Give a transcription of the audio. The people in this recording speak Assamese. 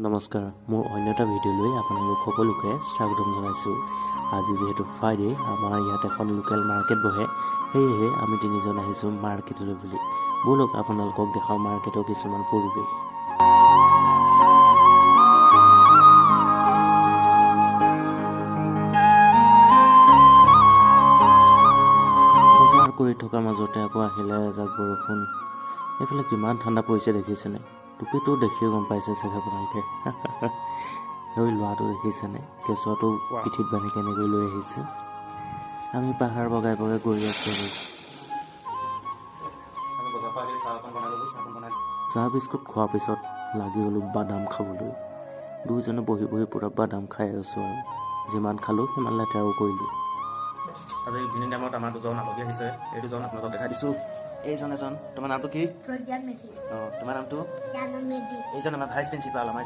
নমস্কাৰ মোৰ অন্য এটা ভিডিঅ'লৈ আপোনালোক সকলোকে স্বাগতম জনাইছোঁ। আজি যিহেতু ফ্ৰাইডে আমাৰ ইয়াত এখন লোকেল মাৰ্কেট বহে, সেয়েহে আমি তিনিজন আহিছোঁ মাৰ্কেটলৈ বুলি। ব'লক আপোনালোকক দেখাওঁ মাৰ্কেটৰ কিছুমান পৰিৱেশ। বজাৰ কৰি থকাৰ মাজতে আকৌ আহিলে এজাক বৰষুণ। এইফালে কিমান ঠাণ্ডা পৰিছে দেখিছেনে? টুপিটো দেখিও গম পাইছে চাগে আপোনালোকে। সেই ল'ৰাটো দেখিছেনে? কেঁচুৱাটো পিঠিত বান্ধি কেনেকৈ লৈ আহিছে। আমি পাহাৰ বগাই বগাই গৈ আছোঁ। চাহ বিস্কুট খোৱাৰ পিছত লাগি গ'লোঁ বাদাম খাবলৈ। দুইজনে বহি বহি পূৰা বাদাম খাই আছোঁ আৰু যিমান খালোঁ সিমান লেতেৰাও কৰিলোঁ। আজি ইভিনিং টাইমত আমাৰ দুজন আলহী আহিছে। এই দুজন আপোনালোকক দেখাই দিছোঁ। এইজন এজন, তোমাৰ নামটো কি? তোমাৰ নামটো? এইজন আমাৰ ভাইচ প্ৰিন্সিপাল আমাৰ